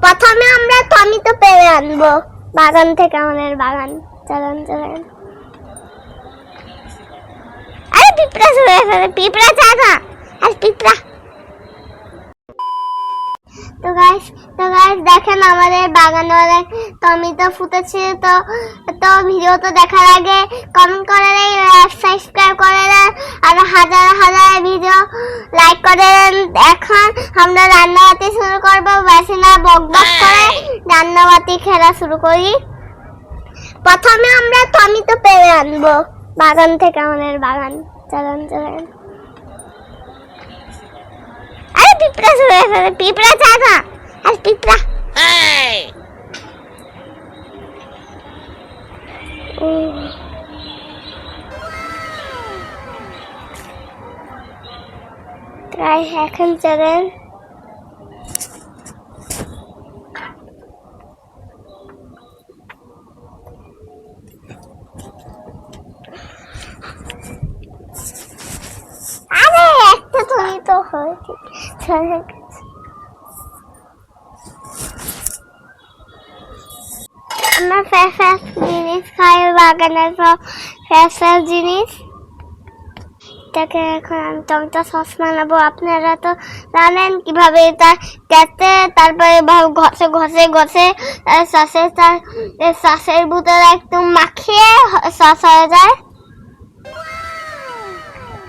প্রথমে আমরা টমেটো পেড়ে আনবো বাগান থেকে, আমাদের বাগান। চলেন চলেন। আরে পিঁপড়া চলে এসেছে, পিঁপড়া যায় না, আর পিঁপড়া। তো গাইস দেখেন আমাদের বাগানে অনেক টমেটো ফুটেছে। তো ভিডিওটা দেখার আগে কমেন্ট করে দেন, সাবস্ক্রাইব করে দেন, আর হাজার হাজার ভিডিও লাইক করে দেন। এখন আমরা রান্নাবাতি শুরু করবো, বেশি না বকবক করে রান্নাবাতি খেলা শুরু করি। প্রথমে আমরা টমেটো পেড়ে আনবো বাগান থেকে, আমাদের বাগান। চলেন চলেন। আরে পিঁপড়া চলে এসেছে, পিঁপড়া যায় না, আর পিঁপড়া। তাই এখন চলেন। আরে একটা তুমি তো হয়েছে। আমরা ফ্রেশ জিনিস খাই বাগানের, সব ফ্রেশ জিনিস। এটাকে এখন আমি টমেটো সস বানাবো। আপনারা তো জানেন কিভাবে এটা কেটে তারপরে ঘষে ঘষে ঘষে সসের ভিতরে একটু মাখিয়ে সস হয়ে যায়।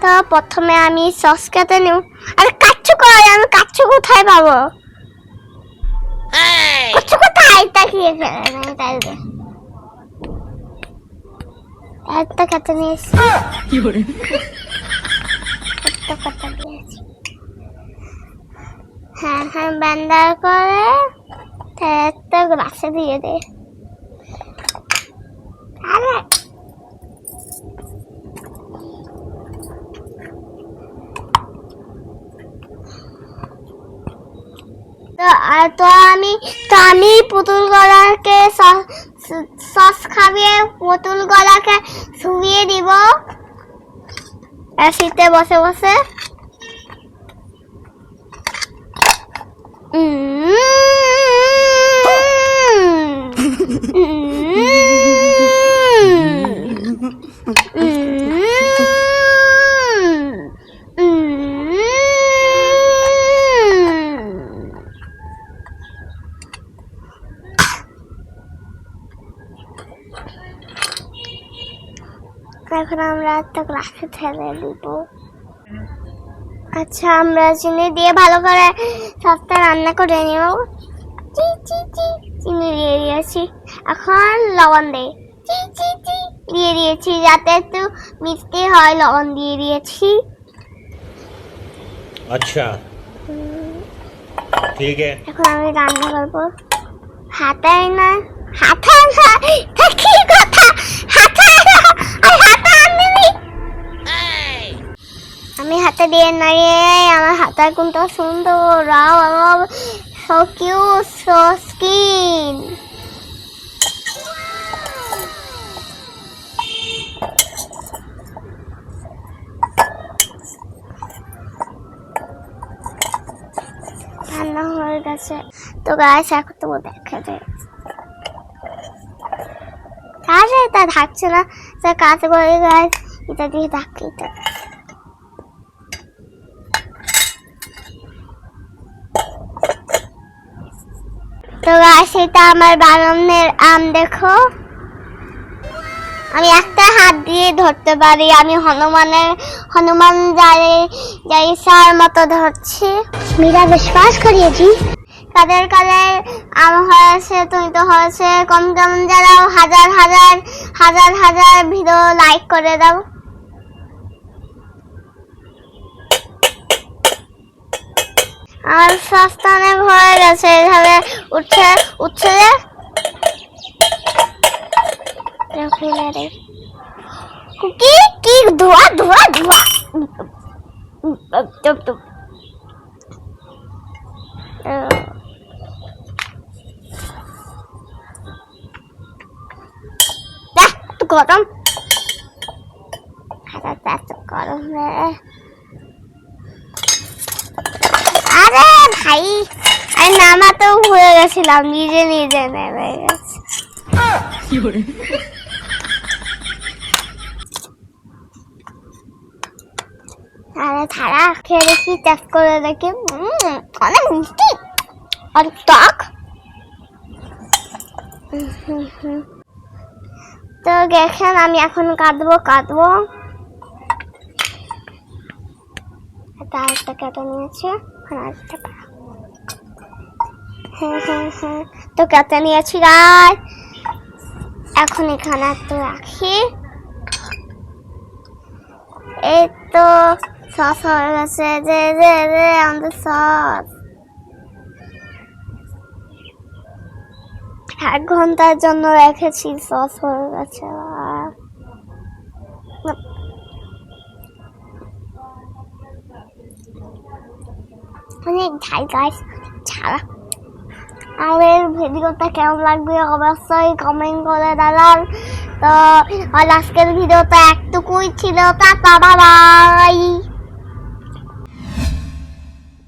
তো প্রথমে আমি সস কেটে নিব। আরে কাচ্চু কই, আমি কাচ্চু কোথায় পাবো? কাচ্চু কোথায়? এটা খেয়ে ফেলে তাই দে। একটা কেটে নিয়েছি, একটা কেটে নিয়েছি। হ্যাঁ ব্যান্ডার করে একটা গ্লাসে দিয়ে দে। আরে তো আমি পুতুল গলাকে সস খাবিয়ে পুতুল গলাকে শুইয়ে দিব এসিতে বসে বসে। এখন আমরা একটা গ্লাসে ঢেলে দিব। আচ্ছা, আমরা চিনি দিয়ে ভালো করে সবটা রান্না করে নিব। চিনি দিয়ে দিয়েছি, এখন লবণ দিয়ে দিয়েছি যাতে একটু মিষ্টি হয়, লবণ দিয়ে দিয়েছি। আচ্ছা ঠিক আছে, এখন আমি রান্না করবো। হাতায় না কি কথা, আমি হাতে দিয়ে নাড়িয়ে, আমার হাতের কোনটা সুন্দর, so cute, so skin। রান্না হয়ে গেছে। তো গাছ এখন তো দেখা যায়, আরে এটা ঢাকছে না, কাজ করে গাছ এটা দিয়ে ঢাকি। এটা তো গাছ এটা আমার বাগানের আম, দেখো আমি একটা হাত দিয়ে ধরতে পারি। আমি হনুমান যাই সার মতো ধরছি। মেরা বিশ্বাস করিয়েছি। কাদের আম হয়েছে, তুমি তো হয়েছে, কম যারা হাজার ভিডিও লাইক করে দাও। আমার সস্তা অনেক হয়ে গেছে, এইভাবে উঠছে কি ধোয়া গরম, গরম। আরে ভাই, আমি নামাতেও ভুলে গেছিলাম, নিজে নিজে নেমে গেছে। আরে ছাড়া খেয়ে দেখি, টেস্ট করে দেখি, অনেক মিষ্টি, অনেক টক। তো দেখেন আমি এখন কাটবো। একটা কেটে নিয়েছি, তো কেটে নিয়েছি গাইস। এখন এখানে একটু রাখি। এই তো সস হয়ে গেছে, যে আমাদের সস 1 ঘন্টার জন্য রেখেছি, সস হয়ে গেছে। অনেক ঝাল গাইস, ছাড়া। আমাদের ভিডিওটা কেমন লাগবে অবশ্যই কমেন্ট করে জানান। তো আজকের ভিডিওটা একটুকুই ছিল, টাটা বাই বাই।